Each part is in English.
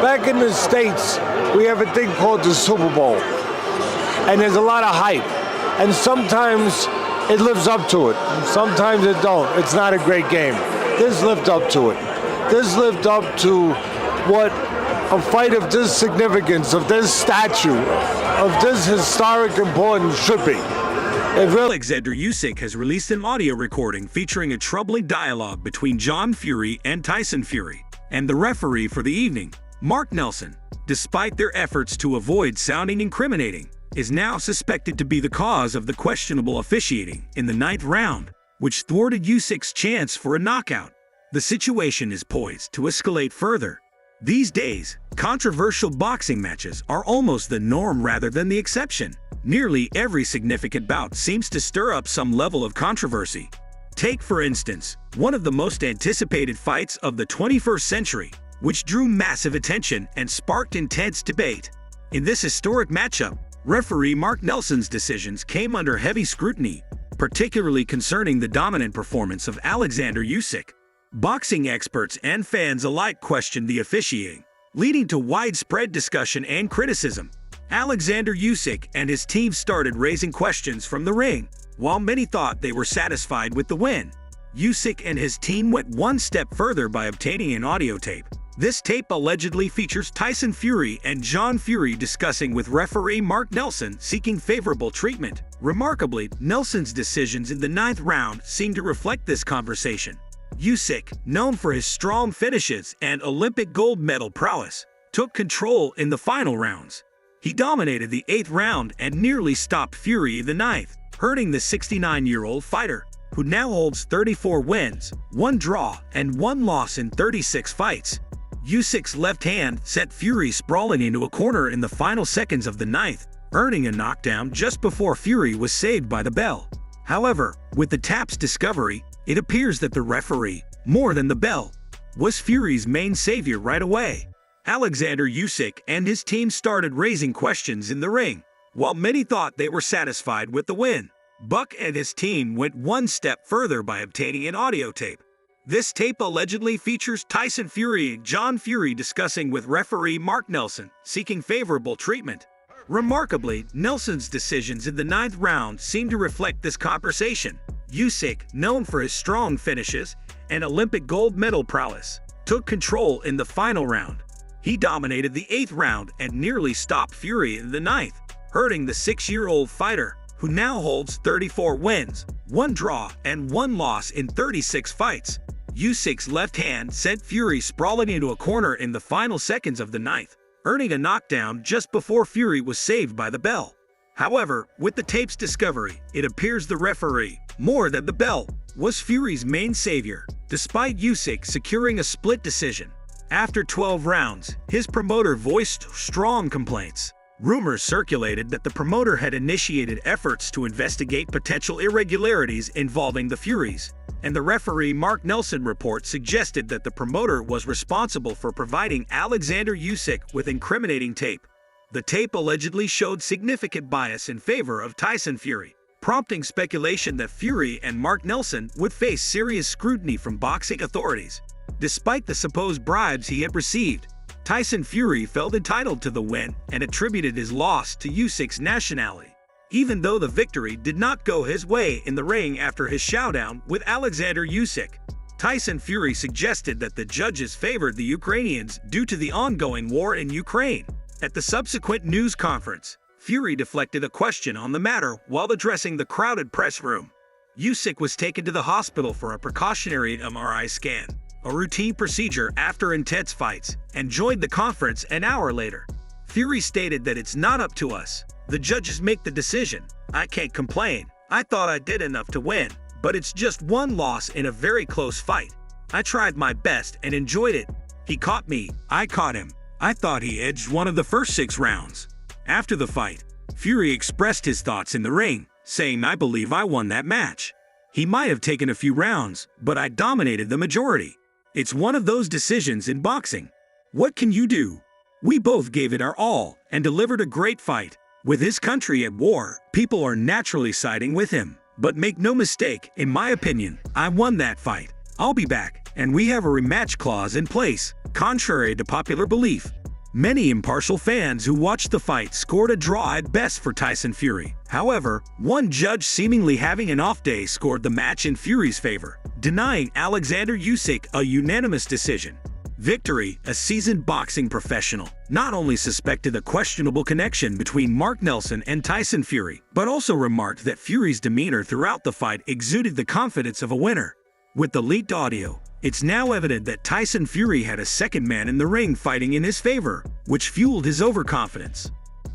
Back in the States, we have a thing called the Super Bowl. And there's a lot of hype. And sometimes it lives up to it. And sometimes it don't. It's not a great game. This lived up to it. This lived up to what a fight of this significance, of this stature, of this historic importance should be. Alexander Usyk has released an audio recording featuring a troubling dialogue between John Fury and Tyson Fury, and the referee for the evening, Mark Nelson, despite their efforts to avoid sounding incriminating, is now suspected to be the cause of the questionable officiating in the 9th round, which thwarted Usyk's chance for a knockout. The situation is poised to escalate further. These days, controversial boxing matches are almost the norm rather than the exception. Nearly every significant bout seems to stir up some level of controversy. Take, for instance, one of the most anticipated fights of the 21st century, which drew massive attention and sparked intense debate. In this historic matchup, referee Mark Nelson's decisions came under heavy scrutiny, particularly concerning the dominant performance of Alexander Usyk. Boxing experts and fans alike questioned the officiating, leading to widespread discussion and criticism. Alexander Usyk and his team started raising questions from the ring. While many thought they were satisfied with the win, Usyk and his team went one step further by obtaining an audio tape. This tape allegedly features Tyson Fury and John Fury discussing with referee Mark Nelson seeking favorable treatment. Remarkably, Nelson's decisions in the 9th round seem to reflect this conversation. Usyk, known for his strong finishes and Olympic gold medal prowess, took control in the final rounds. He dominated the 8th round and nearly stopped Fury in the 9th, hurting the 69-year-old fighter, who now holds 34 wins, 1 draw, and 1 loss in 36 fights. Usyk's left hand sent Fury sprawling into a corner in the final seconds of the 9th, earning a knockdown just before Fury was saved by the bell. However, with the tap's discovery, it appears that the referee, more than the bell, was Fury's main savior right away. Alexander Usyk and his team started raising questions in the ring. While many thought they were satisfied with the win, Buck and his team went one step further by obtaining an audio tape. This tape allegedly features Tyson Fury and John Fury discussing with referee Mark Nelson, seeking favorable treatment. Remarkably, Nelson's decisions in the 9th round seem to reflect this conversation. Usyk, known for his strong finishes and Olympic gold medal prowess, took control in the final round. He dominated the 8th round and nearly stopped Fury in the 9th, hurting the 6-year-old fighter, who now holds 34 wins, 1 draw, and 1 loss in 36 fights. Usyk's left hand sent Fury sprawling into a corner in the final seconds of the 9th, earning a knockdown just before Fury was saved by the bell. However, with the tape's discovery, it appears the referee, more than the bell, was Fury's main savior, despite Usyk securing a split decision. After 12 rounds, his promoter voiced strong complaints. Rumors circulated that the promoter had initiated efforts to investigate potential irregularities involving the Furies, and the referee Mark Nelson report suggested that the promoter was responsible for providing Alexander Usyk with incriminating tape. The tape allegedly showed significant bias in favor of Tyson Fury, prompting speculation that Fury and Mark Nelson would face serious scrutiny from boxing authorities. Despite the supposed bribes he had received, Tyson Fury felt entitled to the win and attributed his loss to Usyk's nationality. Even though the victory did not go his way in the ring after his showdown with Alexander Usyk, Tyson Fury suggested that the judges favored the Ukrainians due to the ongoing war in Ukraine. At the subsequent news conference, Fury deflected a question on the matter while addressing the crowded press room. Usyk was taken to the hospital for a precautionary MRI scan, a routine procedure after intense fights, and joined the conference an hour later. Fury stated that "It's not up to us. The judges make the decision. I can't complain. I thought I did enough to win, but it's just 1 loss in a very close fight. I tried my best and enjoyed it. He caught me. I caught him. I thought he edged one of the first 6 rounds." After the fight, Fury expressed his thoughts in the ring, saying, "I believe I won that match. He might have taken a few rounds, but I dominated the majority. It's one of those decisions in boxing. What can you do? We both gave it our all and delivered a great fight. With his country at war, people are naturally siding with him. But make no mistake, in my opinion, I won that fight. I'll be back, and we have a rematch clause in place, contrary to popular belief." Many impartial fans who watched the fight scored a draw at best for Tyson Fury. However, one judge seemingly having an off day scored the match in Fury's favor, denying Alexander Usyk a unanimous decision. Victory, a seasoned boxing professional, not only suspected a questionable connection between Mark Nelson and Tyson Fury, but also remarked that Fury's demeanor throughout the fight exuded the confidence of a winner. With the leaked audio, it's now evident that Tyson Fury had a second man in the ring fighting in his favor, which fueled his overconfidence.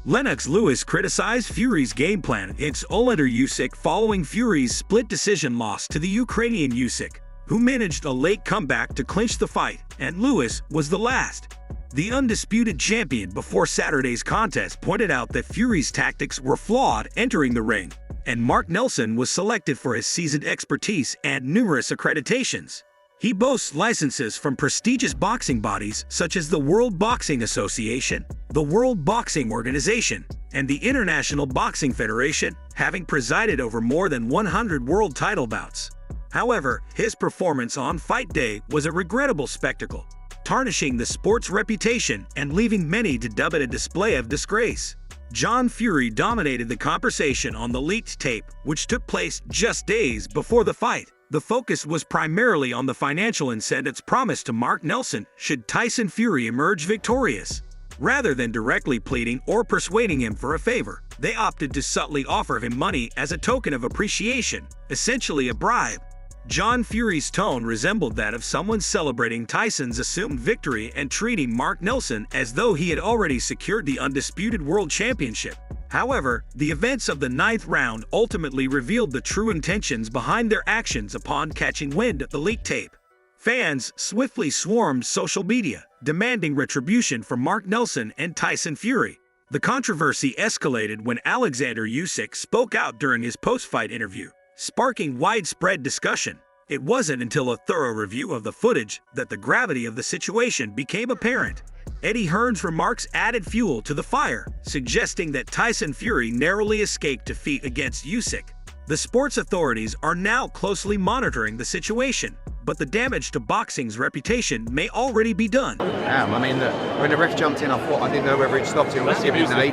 Lennox Lewis criticized Fury's game plan against Alexander Usyk following Fury's split decision loss to the Ukrainian Usyk, who managed a late comeback to clinch the fight, and Lewis was the last. The undisputed champion before Saturday's contest pointed out that Fury's tactics were flawed entering the ring, and Mark Nelson was selected for his seasoned expertise and numerous accreditations. He boasts licenses from prestigious boxing bodies such as the World Boxing Association, the World Boxing Organization, and the International Boxing Federation, having presided over more than 100 world title bouts. However, his performance on fight day was a regrettable spectacle, tarnishing the sport's reputation and leaving many to dub it a display of disgrace. John Fury dominated the conversation on the leaked tape, which took place just days before the fight. The focus was primarily on the financial incentives promised to Mark Nelson should Tyson Fury emerge victorious. Rather than directly pleading or persuading him for a favor, they opted to subtly offer him money as a token of appreciation, essentially a bribe. John Fury's tone resembled that of someone celebrating Tyson's assumed victory and treating Mark Nelson as though he had already secured the undisputed world championship. However, the events of the ninth round ultimately revealed the true intentions behind their actions upon catching wind of the leaked tape. Fans swiftly swarmed social media, demanding retribution from Mark Nelson and Tyson Fury. The controversy escalated when Alexander Usyk spoke out during his post-fight interview, sparking widespread discussion. It wasn't until a thorough review of the footage that the gravity of the situation became apparent. Eddie Hearn's remarks added fuel to the fire, suggesting that Tyson Fury narrowly escaped defeat against Usyk. The sports authorities are now closely monitoring the situation, but the damage to boxing's reputation may already be done. I mean, when the ref jumped in, I didn't know whether he'd stopped it or not. It was an 8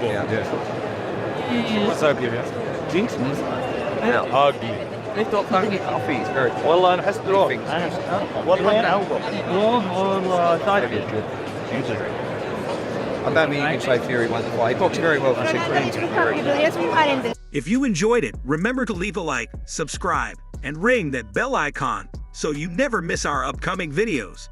Jinx? I think it's very والله انا حسيت روح things. والله والله تعرف I don't mean you can say Fury won the fight. He boxed very well for 6 rounds. If you enjoyed it, remember to leave a like, subscribe, and ring that bell icon so you never miss our upcoming videos.